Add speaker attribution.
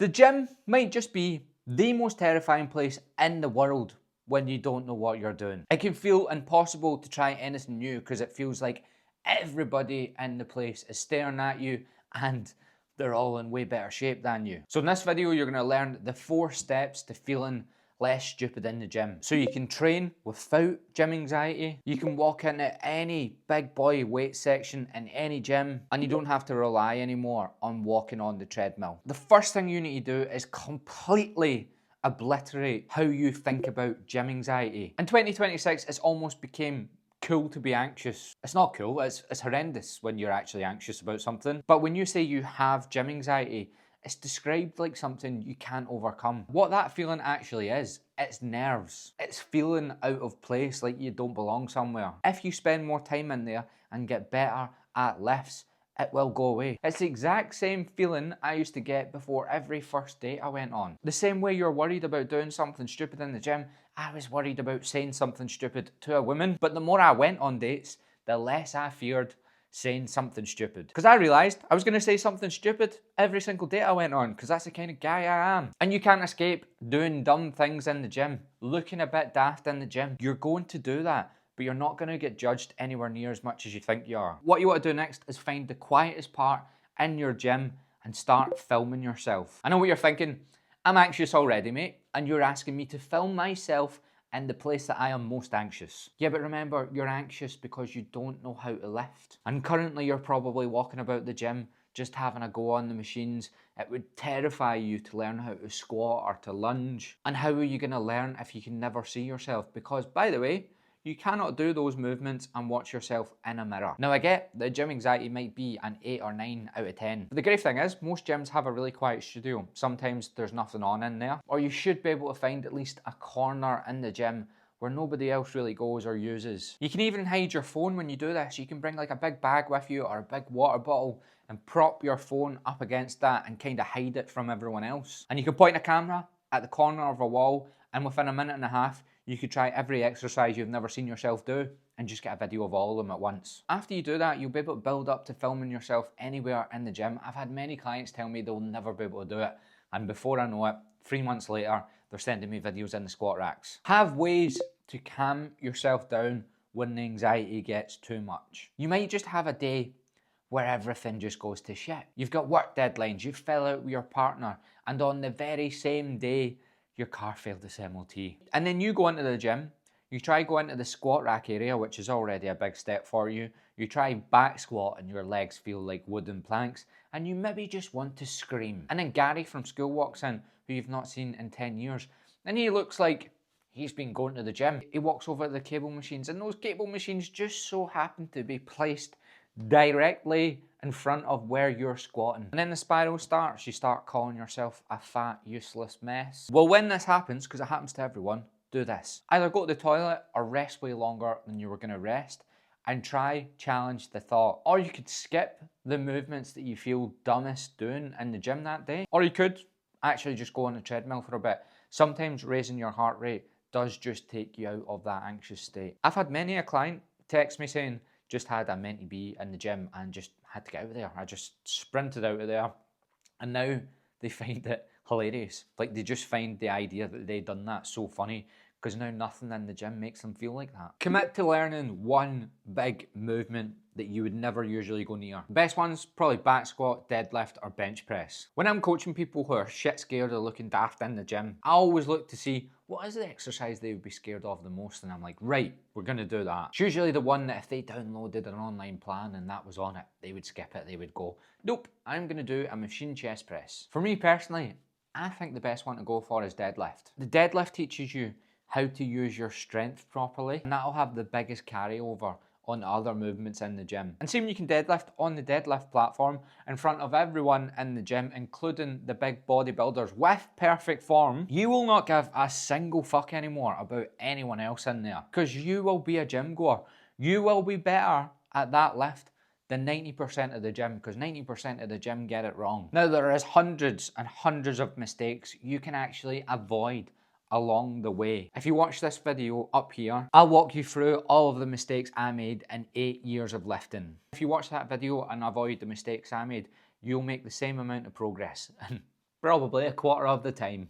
Speaker 1: The gym might just be the most terrifying place in the world when you don't know what you're doing. It can feel impossible to try anything new because it feels like everybody in the place is staring at you and they're all in way better shape than you. So in this video, you're gonna learn the 4 steps to feeling less stupid in the gym. So you can train without gym anxiety. You can walk into any big boy weight section in any gym and you don't have to rely anymore on walking on the treadmill. The first thing you need to do is completely obliterate how you think about gym anxiety. In 2026, it's almost became cool to be anxious. It's not cool, it's horrendous when you're actually anxious about something. But when you say you have gym anxiety, it's described like something you can't overcome. What that feeling actually is, it's nerves. It's feeling out of place, like you don't belong somewhere. If you spend more time in there and get better at lifts, it will go away. It's the exact same feeling I used to get before every first date I went on. The same way you're worried about doing something stupid in the gym, I was worried about saying something stupid to a woman. But the more I went on dates, the less I feared saying something stupid. Because I realised I was going to say something stupid every single date I went on, because that's the kind of guy I am. And you can't escape doing dumb things in the gym, looking a bit daft in the gym. You're going to do that, but you're not going to get judged anywhere near as much as you think you are. What you want to do next is find the quietest part in your gym and start filming yourself. I know what you're thinking. I'm anxious already, mate, and you're asking me to film myself in the place that I am most anxious. Yeah, but remember, you're anxious because you don't know how to lift. And currently you're probably walking about the gym just having a go on the machines. It would terrify you to learn how to squat or to lunge. And how are you gonna learn if you can never see yourself? Because, by the way, you cannot do those movements and watch yourself in a mirror. Now I get that gym anxiety might be an 8 or 9 out of 10. But the great thing is, most gyms have a really quiet studio. Sometimes there's nothing on in there. Or you should be able to find at least a corner in the gym where nobody else really goes or uses. You can even hide your phone when you do this. You can bring like a big bag with you or a big water bottle and prop your phone up against that and kind of hide it from everyone else. And you can point a camera at the corner of a wall, and within a minute and a half, you could try every exercise you've never seen yourself do and just get a video of all of them at once. After you do that, you'll be able to build up to filming yourself anywhere in the gym. I've had many clients tell me they'll never be able to do it, and before I know it, 3 months later, they're sending me videos in the squat racks. Have ways to calm yourself down when the anxiety gets too much. You might just have a day where everything just goes to shit. You've got work deadlines, you fell out with your partner, and on the very same day, your car failed its MOT. And then you go into the gym, you try go into the squat rack area, which is already a big step for you. You try back squat and your legs feel like wooden planks, and you maybe just want to scream. And then Gary from school walks in, who you've not seen in 10 years, and he looks like he's been going to the gym. He walks over to the cable machines, and those cable machines just so happen to be placed directly in front of where you're squatting. And then the spiral starts. You start calling yourself a fat, useless mess. Well, when this happens, because it happens to everyone, do this. Either go to the toilet or rest way longer than you were going to rest and try challenge the thought. Or you could skip the movements that you feel dumbest doing in the gym that day. Or you could actually just go on the treadmill for a bit. Sometimes raising your heart rate does just take you out of that anxious state. I've had many a client text me saying, just had a meant to be in the gym and just had to get out of there. I just sprinted out of there, and now they find it hilarious. Like, they just find the idea that they'd done that so funny, because now nothing in the gym makes them feel like that. Commit to learning one big movement that you would never usually go near. The best one's probably back squat, deadlift, or bench press. When I'm coaching people who are shit scared of looking daft in the gym, I always look to see what is the exercise they would be scared of the most, and I'm like, right, we're gonna do that. It's usually the one that if they downloaded an online plan and that was on it, they would skip it, they would go, nope, I'm gonna do a machine chest press. For me personally, I think the best one to go for is deadlift. The deadlift teaches you how to use your strength properly, and that'll have the biggest carryover on other movements in the gym. And see, when you can deadlift on the deadlift platform in front of everyone in the gym, including the big bodybuilders with perfect form, you will not give a single fuck anymore about anyone else in there, because you will be a gym goer. You will be better at that lift than 90% of the gym, because 90% of the gym get it wrong. Now, there is hundreds and hundreds of mistakes you can actually avoid along the way. If you watch this video up here, I'll walk you through all of the mistakes I made in 8 years of lifting. If you watch that video and avoid the mistakes I made, you'll make the same amount of progress. And Probably a quarter of the time.